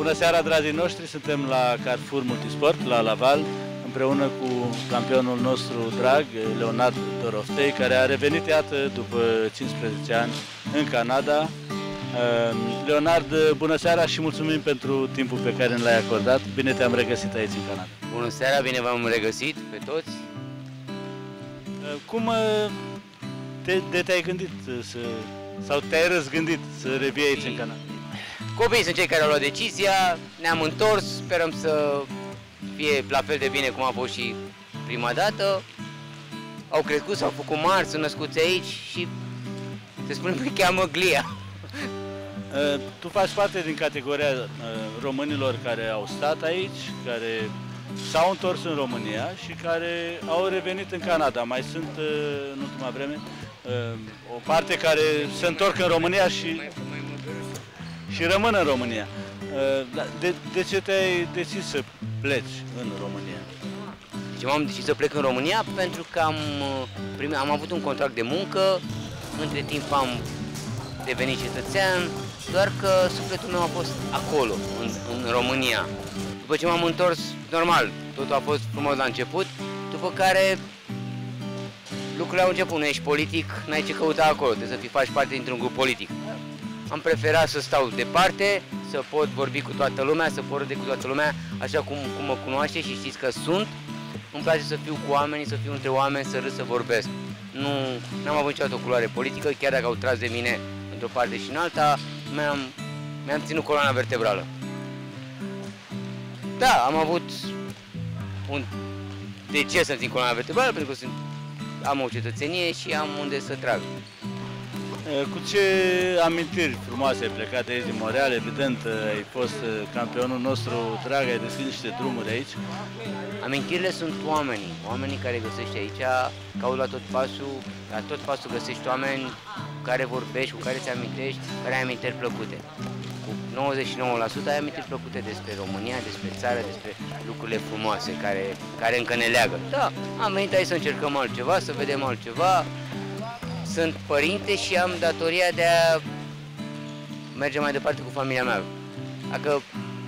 Bună seara, dragii noștri! Suntem la Carrefour Multisport, la Laval, împreună cu campionul nostru drag, Leonard Doroftei, care a revenit, iată, după 15 ani în Canada. Leonard, bună seara și mulțumim pentru timpul pe care ne l-ai acordat. Bine te-am regăsit aici în Canada. Bună seara, bine v-am regăsit pe toți. Cum te-ai gândit sau te-ai răzgândit să revii aici în Canada? Copiii sunt cei care au luat decizia, ne-am întors, sperăm să fie la fel de bine cum a fost și prima dată. Au crescut, s-au făcut mari, sunt născuți aici și se spune că îi cheamă Glia. Tu faci parte din categoria românilor care au stat aici, care s-au întors în România și care au revenit în Canada. Mai sunt, în ultima vreme, o parte care se întorc în România și rămân în România. De ce te-ai decis să pleci în România? Deci m-am decis să plec în România pentru că am avut un contract de muncă, între timp am devenit cetățean, doar că sufletul meu a fost acolo, în România. După ce m-am întors, normal, totul a fost frumos la început, după care lucrurile au început, nu ești politic, n-ai ce căuta acolo, trebuie să faci parte dintr-un grup politic. Am preferat să stau departe, să pot vorbi cu toată lumea, să pot râde cu toată lumea, așa cum mă cunoaște și știți că sunt. Îmi place să fiu cu oamenii, să fiu între oameni, să râd, să vorbesc. Nu am avut niciodată o culoare politică, chiar dacă au tras de mine într-o parte și în alta, mi-am ținut coloana vertebrală. Da, am avut de ce să țin coloana vertebrală, pentru că am o cetățenie și am unde să trag. Cu ce amintiri frumoase ai plecat de aici din Montreal? Evident, ai fost campionul nostru drag, ai deschis niște drumuri aici. Amintirile sunt oamenii care găsești aici, cauți la tot pasul găsești oameni cu care vorbești, cu care ți amintești, care ai amintiri plăcute. Cu 99% ai amintiri plăcute despre România, despre țară, despre lucrurile frumoase care încă ne leagă. Da, am venit aici să încercăm altceva, să vedem altceva. Sunt părinte și am datoria de a merge mai departe cu familia mea. Dacă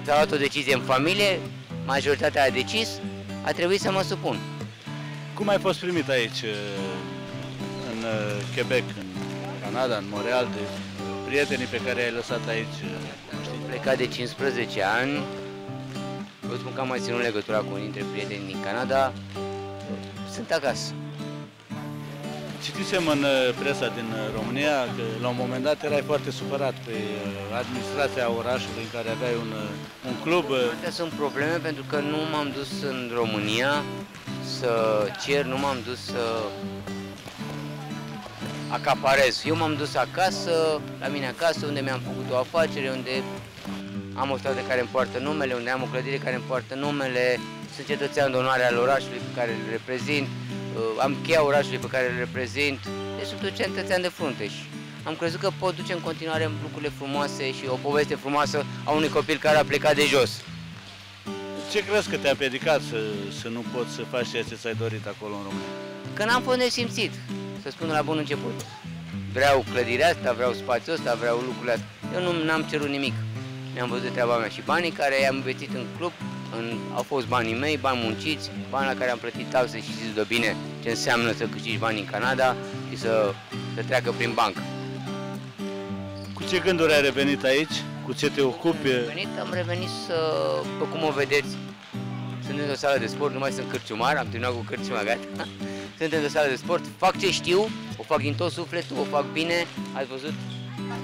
s-a luat o decizie în familie, majoritatea a decis, a trebuit să mă supun. Cum ai fost primit aici, în Quebec, în Canada, în Montreal, de prietenii pe care ai lăsat aici? Am plecat de 15 ani, vă spun că am mai ținut legătura cu unii dintre prietenii din Canada, sunt acasă. Citisem în presa din România că la un moment dat erai foarte supărat pe administrația orașului în care aveai un club. Astea sunt probleme pentru că nu m-am dus în România să cer, nu m-am dus să acaparez. Eu m-am dus acasă, la mine acasă, unde mi-am făcut o afacere, unde am o stradă care îmi poartă numele, unde am o clădire care îmi poartă numele, sunt cetățean de onoare al orașului pe care îl reprezint. Am cheia orașului pe care îl reprezint, deci sunt un cetățean de frunte și am crezut că pot duce în continuare lucrurile frumoase și o poveste frumoasă a unui copil care a plecat de jos. Ce crezi că te-a împiedicat să nu poți să faci ceea ce ți-ai dorit acolo în România? Că n-am fost nesimțit, să spun la bun început. Vreau clădirea asta, vreau spațiul ăsta, vreau lucrurile astea. Eu n-am cerut nimic, mi-am văzut de treaba mea și banii care i-am investit în club, au fost banii mei, bani munciți, bani la care am plătit taxe și știți de bine ce înseamnă să câștigi bani în Canada și să treacă prin bancă. Cu ce gânduri ai revenit aici? Cu ce te ocupi? Am revenit după cum o vedeți, sunt într-o sală de sport, nu mai sunt cârciumar, am terminat cu cârciuma, gata. Sunt într-o sală de sport, fac ce știu, o fac din tot sufletul, o fac bine, ați văzut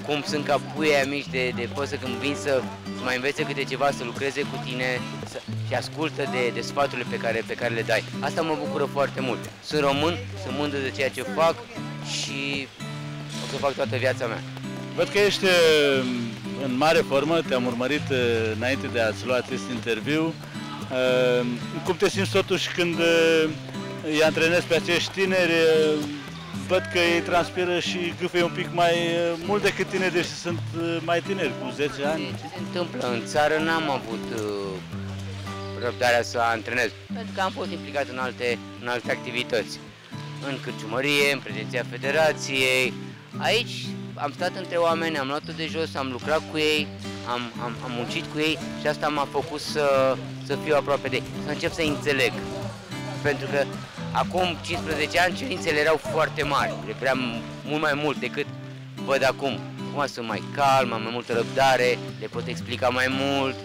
cum sunt ca puii mici de păsă când vin să mai învețe câte ceva, să lucreze cu tine și ascultă de sfaturile pe care le dai. Asta mă bucură foarte mult. Sunt român, sunt mândru de ceea ce fac și o să fac toată viața mea. Văd că ești în mare formă, te-am urmărit înainte de a-ți lua acest interviu. Cum te simți totuși când îi antrenezi pe acești tineri? Văd că ei transpiră și gâfăie un pic mai mult decât tineri, deși sunt mai tineri, cu 10 ani. Ce se întâmplă? În țară n-am avut răbdarea să antrenez, pentru că am fost implicat în alte activități. În cârciumărie, în prezenția federației. Aici am stat între oameni, am luat-o de jos, am lucrat cu ei, am muncit cu ei și asta m-a făcut să fiu aproape de ei, să încep să înțeleg. Pentru că acum 15 ani cerințele erau foarte mari, le vreau mult mai mult decât văd acum. Acum sunt mai calm, am mai multă răbdare, le pot explica mai mult,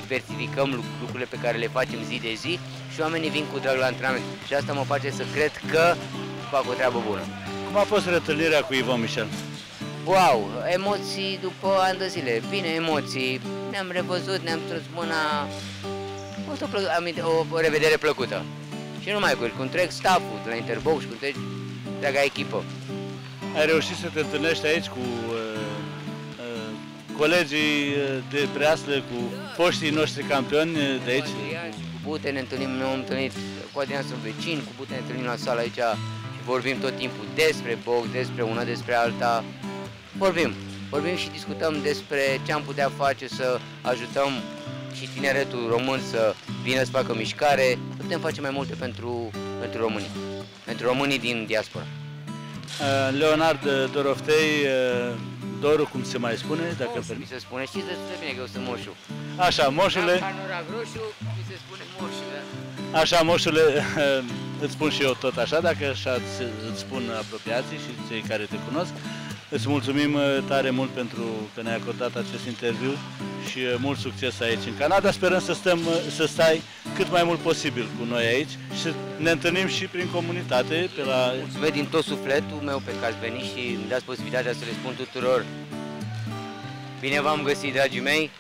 diversificăm lucrurile pe care le facem zi de zi și oamenii vin cu drag la antrenament. Și asta mă face să cred că fac o treabă bună. Cum a fost întâlnirea cu Ivo Michel? Wow, emoții după ani de zile, bine emoții, ne-am revăzut, ne-am strâns mâna, a fost o revedere plăcută. Și nu numai cu întreg staff-ul de la Interbox și cu întreaga echipă. Ai reușit să te întâlnești aici cu colegii de breaslă, cu foștii noștri campioni de aici? Cu Bute ne întâlnim, ne-am întâlnit, cu Adrian sunt vecini, cu Bute ne întâlnim la sală aici și vorbim tot timpul despre box, despre una, despre alta. Vorbim și discutăm despre ce am putea face să ajutăm și tineretul român să vină să facă mișcare. Putem face mai multe pentru românii, pentru românii din diaspora. Leonard Doroftei, Doru, cum se mai spune, dacă Moșu, mi se spune, știți destul de bine că eu sunt Moșu. Așa, Moșule. Canorac roșu, mi se spune Moșu, da? Așa, Moșule, îți spun și eu tot așa, dacă așa îți spun apropiații și cei care te cunosc. Îți mulțumim tare mult pentru că ne-ai acordat acest interviu și mult succes aici în Canada. Sperăm să stai cât mai mult posibil cu noi aici și să ne întâlnim și prin comunitate. Mulțumesc din tot sufletul meu pentru că ați venit și îmi dați posibilitatea să le spun tuturor. Bine v-am găsit, dragii mei!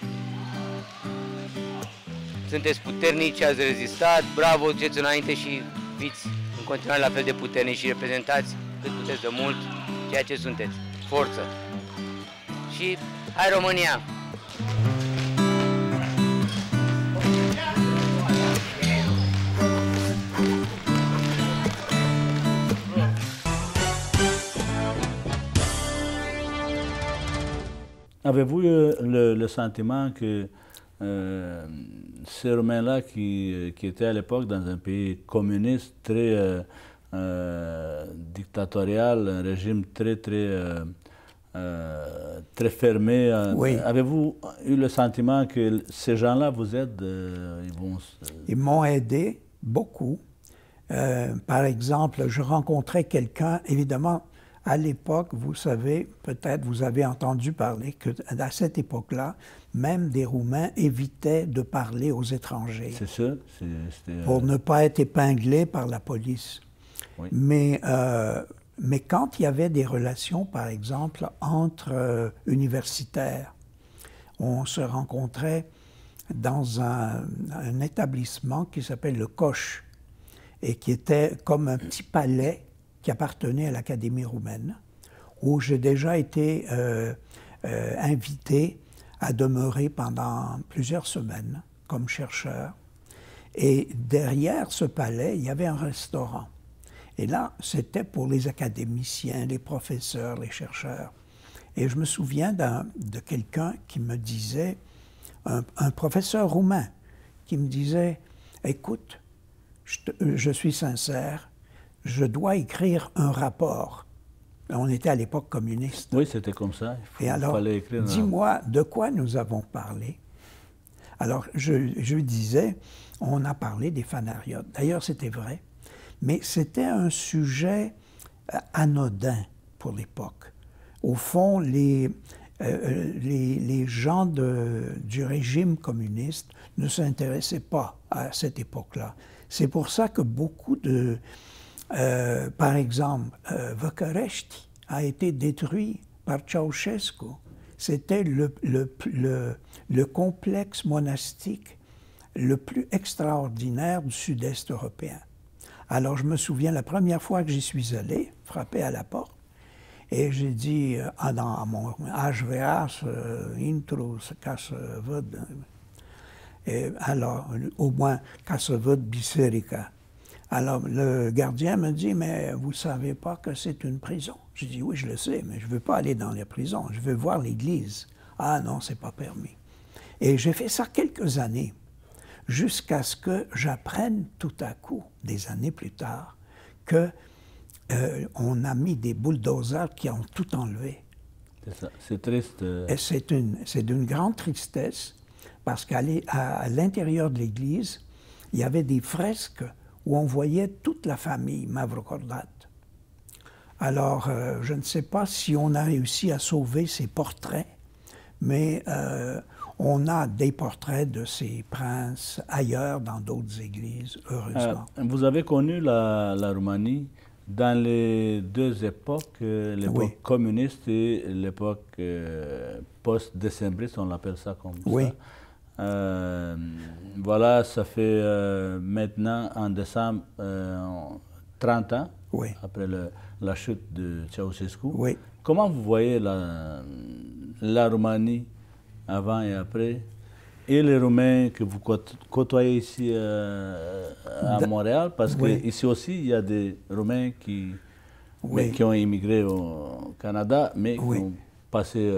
Sunteți puternici, ați rezistat, bravo, duceți înainte și fiți în continuare la fel de puternici și reprezentați cât puteți de mult ceea ce sunteți. Forță! Și hai România! Avez-vous le sentiment que ces Romains-là qui étaient à l'époque dans un pays communiste très dictatorial, un régime très fermé. Oui. Avez-vous eu le sentiment que ces gens-là vous aident? Ils m'ont aidé beaucoup. Par exemple, je rencontrais quelqu'un, évidemment, à l'époque, vous savez, peut-être vous avez entendu parler qu'à cette époque-là, même des Roumains évitaient de parler aux étrangers. C'est ça. Pour ne pas être épinglés par la police. Oui. Mais quand il y avait des relations, par exemple, entre universitaires, on se rencontrait dans un établissement qui s'appelle le Coche et qui était comme un petit palais qui appartenait à l'Académie roumaine, où j'ai déjà été invité à demeurer pendant plusieurs semaines comme chercheur. Et derrière ce palais, il y avait un restaurant. Et là, c'était pour les académiciens, les professeurs, les chercheurs. Et je me souviens de quelqu'un qui me disait, un professeur roumain, qui me disait, écoute, je suis sincère, je dois écrire un rapport. On était à l'époque communiste. Oui, c'était comme ça. Et alors, dis-moi, de quoi nous avons parlé? Alors, je lui disais, on a parlé des fanariotes. D'ailleurs, c'était vrai. Mais c'était un sujet anodin pour l'époque. Au fond, les gens du régime communiste ne s'intéressaient pas à cette époque-là. C'est pour ça que beaucoup de... par exemple, Văcărești a été détruit par Ceausescu. C'était le complexe monastique le plus extraordinaire du sud-est européen. Alors je me souviens, la première fois que j'y suis allé, frapper à la porte, et j'ai dit, dans mon aș vrea să intru ca să văd, alors, au moins, ca să văd biserica. Alors, le gardien me dit, mais vous ne savez pas que c'est une prison? Je dis, oui, je le sais, mais je ne veux pas aller dans les prisons, je veux voir l'église. Ah non, c'est pas permis. Et j'ai fait ça quelques années, jusqu'à ce que j'apprenne tout à coup, des années plus tard, que on a mis des bulldozers qui ont tout enlevé. C'est triste. Et c'est d'une grande tristesse parce qu'à l'intérieur de l'église, il y avait des fresques où on voyait toute la famille Mavrocordat. Alors, je ne sais pas si on a réussi à sauver ces portraits, mais on a des portraits de ces princes ailleurs dans d'autres églises, heureusement. Vous avez connu la Roumanie dans les deux époques, l'époque communiste et l'époque post-décembriste, on l'appelle ça comme ça. Voilà, ça fait maintenant en décembre 30 ans, après la chute de Ceausescu. Comment vous voyez la Roumanie avant et après, et les Roumains que vous côtoyez ici à Montréal, parce qu'ici aussi il y a des Roumains qui ont immigré au Canada, mais qui ont passé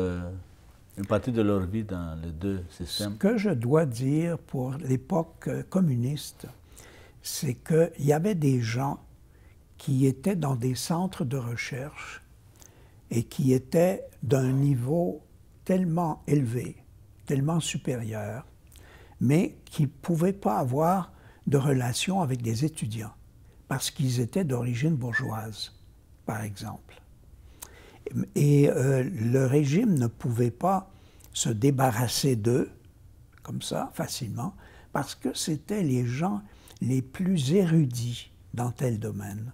une partie de leur vie dans les deux systèmes. Ce que je dois dire pour l'époque communiste, c'est qu'il y avait des gens qui étaient dans des centres de recherche et qui étaient d'un niveau tellement élevé, tellement supérieur, mais qui ne pouvaient pas avoir de relation avec des étudiants parce qu'ils étaient d'origine bourgeoise, par exemple. Et le régime ne pouvait pas se débarrasser d'eux, comme ça, facilement, parce que c'était les gens les plus érudits dans tel domaine.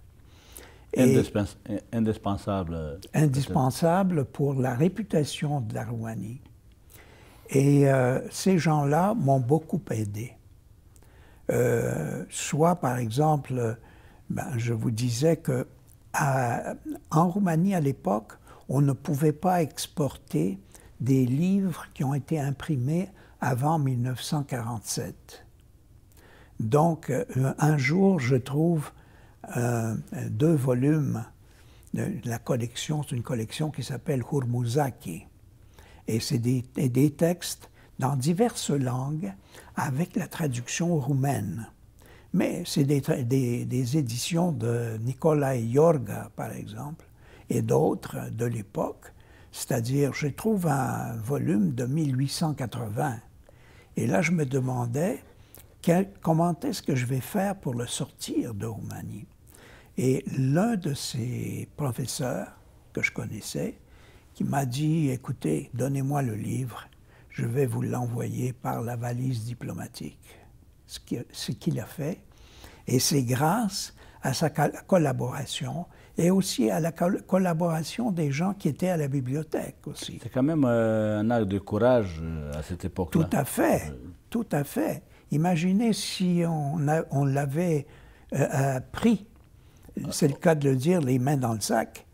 Indispensable. Indispensable pour la réputation de la Roumanie. Et ces gens-là m'ont beaucoup aidé. Soit, par exemple, je vous disais que en Roumanie, à l'époque, on ne pouvait pas exporter des livres qui ont été imprimés avant 1947. Donc, un jour, je trouve 2 volumes de la collection, c'est une collection qui s'appelle Hurmuzaki. Et c'est des textes dans diverses langues avec la traduction roumaine. Mais c'est des éditions de Nicolae Iorga, par exemple, et d'autres de l'époque. C'est-à-dire, je trouve un volume de 1880. Et là, je me demandais comment est-ce que je vais faire pour le sortir de Roumanie. Et l'un de ces professeurs que je connaissais, qui m'a dit, écoutez, donnez-moi le livre, je vais vous l'envoyer par la valise diplomatique. Ce qu'il a fait. Et c'est grâce à sa collaboration et aussi à la collaboration des gens qui étaient à la bibliothèque aussi. C'est quand même un acte de courage à cette époque-là. Tout à fait, tout à fait. Imaginez si on l'avait pris, c'est le cas de le dire, les mains dans le sac,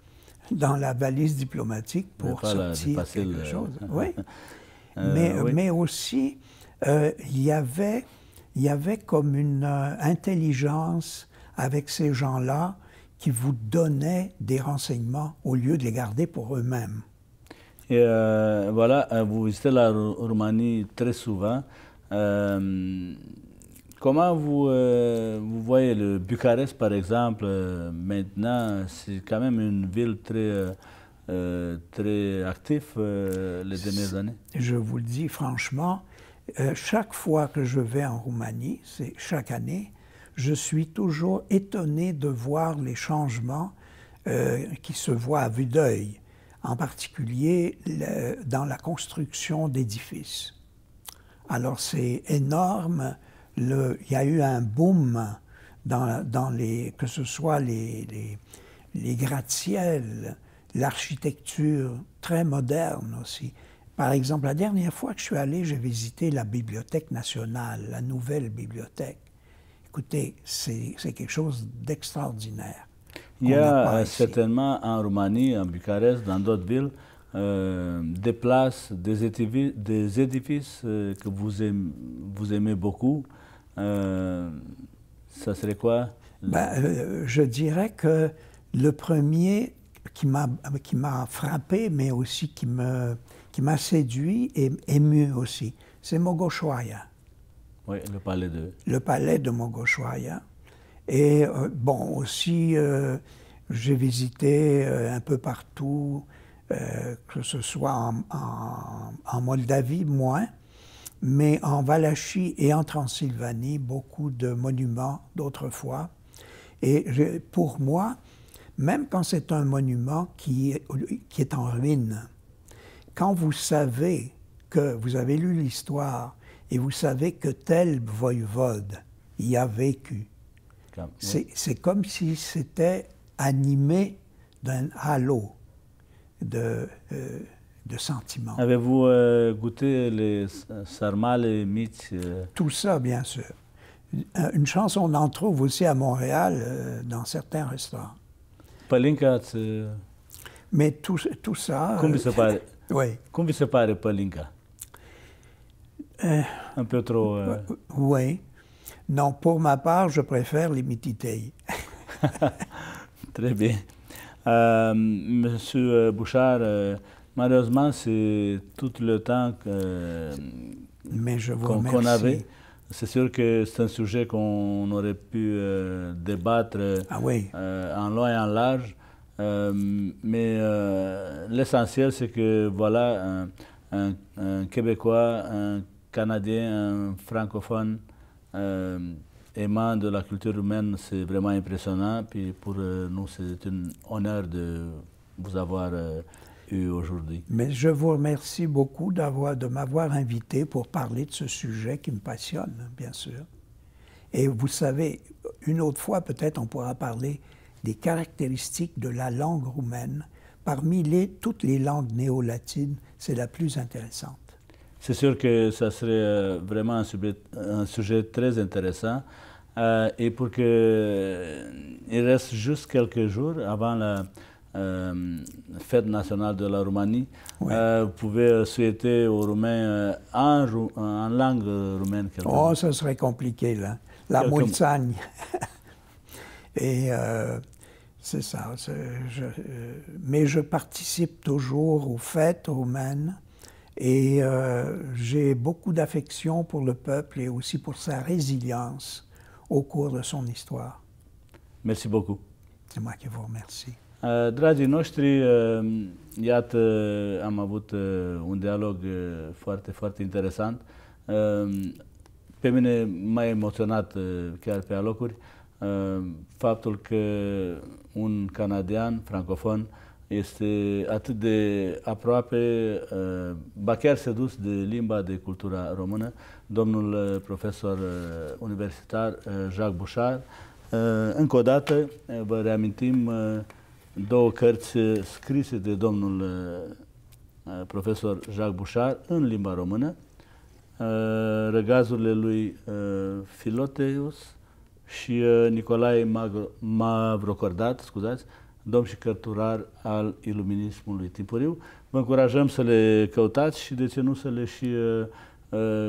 dans la valise diplomatique pour sortir quelque chose. Oui. Mais aussi, il y avait comme une intelligence avec ces gens-là qui vous donnaient des renseignements au lieu de les garder pour eux-mêmes. Et voilà, vous visitez la Roumanie très souvent. Comment vous voyez le Bucarest, par exemple, maintenant, c'est quand même une ville très active les dernières années? Je vous le dis franchement, chaque fois que je vais en Roumanie, c'est chaque année, je suis toujours étonné de voir les changements qui se voient à vue d'œil, en particulier dans la construction d'édifices. Alors c'est énorme, il y a eu un boom que ce soit les gratte-ciel, l'architecture très moderne aussi. Par exemple, la dernière fois que je suis allé, j'ai visité la Bibliothèque nationale, la nouvelle bibliothèque. Écoutez, c'est quelque chose d'extraordinaire. Il y a certainement en Roumanie, en Bucarest, dans d'autres villes, des places, des édifices que vous aimez beaucoup. Ça serait quoi? Je dirais que le premier qui m'a frappé, mais aussi qui m'a séduit et ému aussi, c'est Mogoșoaia. Oui, le palais de... Le palais de Mogoșoaia. Et bon, aussi, j'ai visité un peu partout que ce soit en Moldavie, moins, mais en Valachie et en Transylvanie, beaucoup de monuments d'autrefois. Et pour moi, même quand c'est un monument qui est en ruine, quand vous savez que vous avez lu l'histoire et vous savez que tel voïvode y a vécu, c'est comme si c'était animé d'un halo de sentiments. Avez-vous goûté les sarmale mici? Tout ça, bien sûr. Une chance, on en trouve aussi à Montréal, dans certains restaurants. Pălinca Mais tout ça... Cum vi se pare? Oui. Cum vi se pare pălinca? Un peu trop... Oui. Non, pour ma part, je préfère les mititei. Très bien. Monsieur Bouchard, malheureusement, c'est tout le temps qu'on avait. C'est sûr que c'est un sujet qu'on aurait pu débattre en long et en large, mais l'essentiel, c'est que voilà, un Québécois, un Canadien, un francophone aimant de la culture humaine, c'est vraiment impressionnant. Puis pour nous, c'est un honneur de vous avoir eu aujourd'hui. Mais je vous remercie beaucoup de m'avoir invité pour parler de ce sujet qui me passionne, bien sûr. Et vous savez, une autre fois, peut-être, on pourra parler des caractéristiques de la langue roumaine. Parmi toutes les langues néo-latines, c'est la plus intéressante. C'est sûr que ça serait vraiment un sujet très intéressant. Et pour qu'il reste juste quelques jours avant la fête nationale de la Roumanie, vous pouvez souhaiter aux Roumains en langue roumaine quelque chose. Oh, ça serait compliqué, là. La mulțani. Et c'est ça. Mais je participe toujours aux fêtes roumaines et j'ai beaucoup d'affection pour le peuple et aussi pour sa résilience au cours de son histoire. Merci beaucoup. C'est moi qui vous remercie. Dragii noștri, iată, am avut un dialog foarte, foarte interesant. Pe mine m-a emoționat chiar pe alocuri faptul că un canadian francofon este atât de aproape, ba chiar sedus de limba, de cultura română, domnul profesor universitar Jacques Bouchard. Încă o dată vă reamintim două cărți scrise de domnul profesor Jacques Bouchard în limba română, Răgazurile lui Filoteus și Nicolae Mavrocordat, scuzați, domn și cărturar al iluminismului timpuriu. Vă încurajăm să le căutați și de ce nu să le și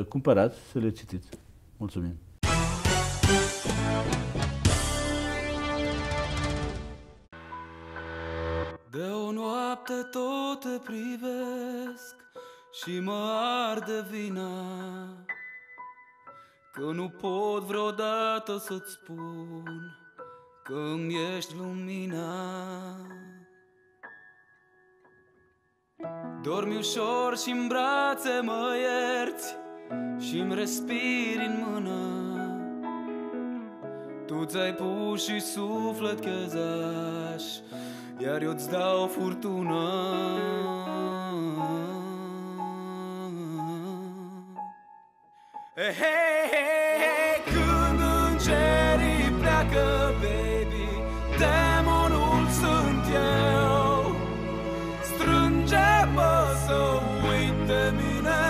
cumpărați, să le citiți. Mulțumim! De o noapte tot te privesc și mă arde vina că nu pot vreodată să-ți spun că îmi ești lumina. Dormi ușor și-n brațe mă ierți și-mi respiri în mână. Tu ți-ai pus și suflet chezaș, iar eu-ți dau furtună. Hey, hey, hey, hey, când îngerii pleacă, baby, demonul sunt eu. Strânge-mă să uit de mine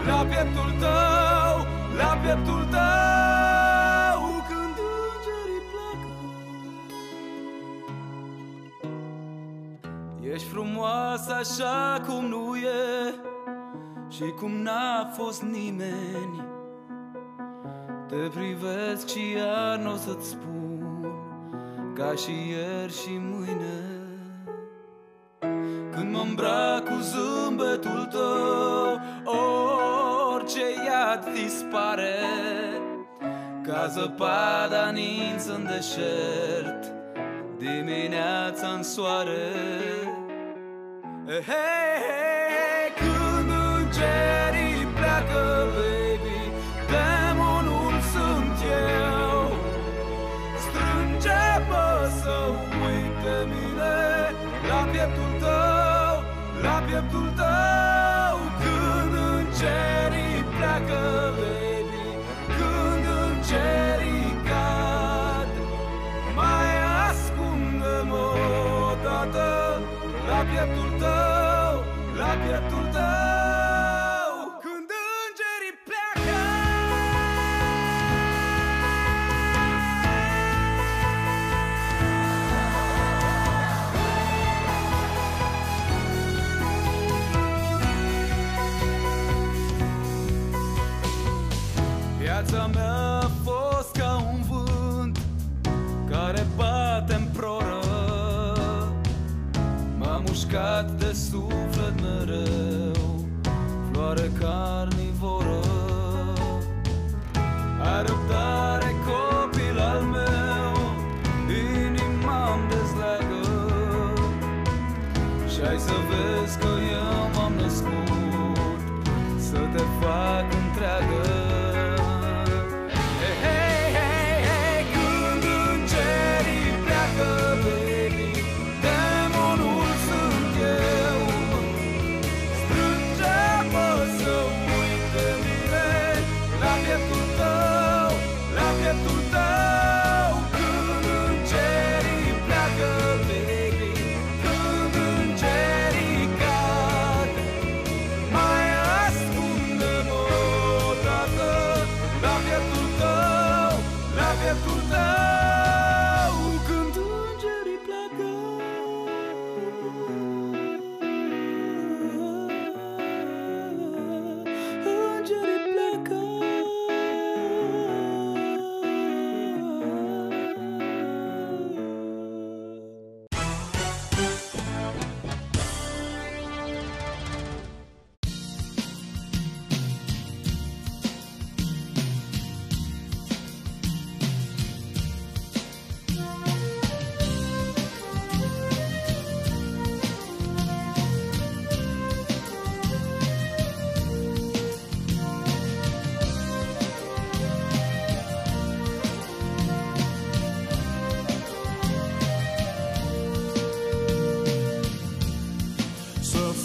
la pieptul tău, la pieptul tău. Când îngerii pleacă, ești frumoasă așa cum nu e și cum n-a fost nimeni. Te privesc și iar n-o să-ți spun ca și ieri și mâine. Când mă îmbrac cu zâmbetul tău, orice iad dispare, ca zăpada ninț în deșert, dimineața în soare. Hey, hey, hey, când îngerii pleacă, baby, demonul sunt eu. Strânge-mă să uit de mine la pieptul tău, la pieptul tău. Când îngerii pleacă, baby, când îngerii cad, mai ascunde-mă odată la pieptul tău, la pieptul tău. Când îngerii pleacă. Viața mea a fost ca un vânt care bate-n proră, m-a mușcat de suflet mereu, floare carnivoră. Ai răbdare, copil al meu, inima-mi dezleagă, și ai să vezi că eu m-am născut să te fac întreagă.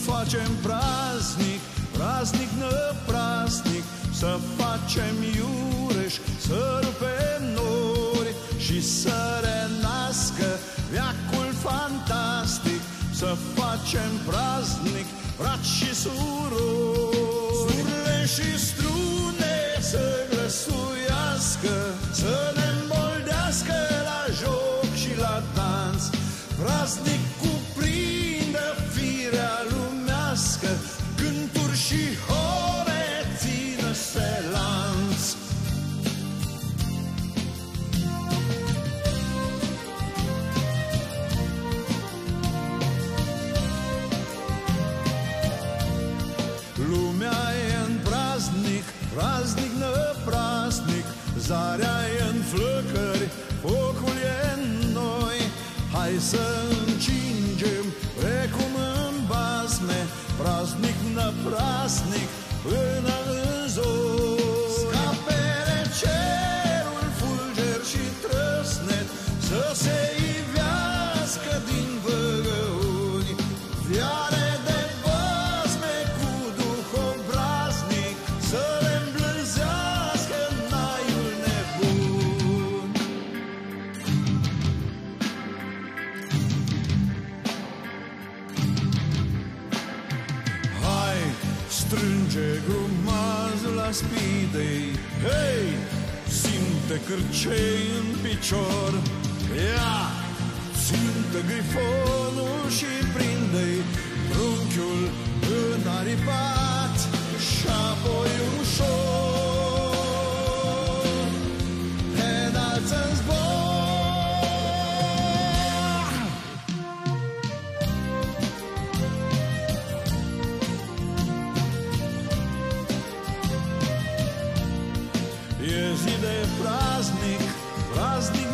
Facem praznic, praznic năprasnic, să facem iureș, să rupem nori și să renască veacul fantastic. Să facem praznic, frați și surori, surle și strune să glăsuiască, să ne îmboldească la joc și la dans. Praznic cuprinde firea lumească, cânturi și hore țină-se lanț. Lumea e în praznic, praznic năprasnic, zarea e în flăcări, focul e în noi. Hai să încingem precum în basme, praznic năprasnic până în zori. Scapere cerul fulger și trăsnet, să se ivească din văgăuni, fiare de basme cu duh obraznic, să le îmblânzească naiul nebun. Hai, strânge grumazul la spidei, hei, simte cârcei în picior. Ia, țintă grifonul și prinde-i trunchiul înaripat și apoi ușor înalță-n zbor. E zi de praznic, praznic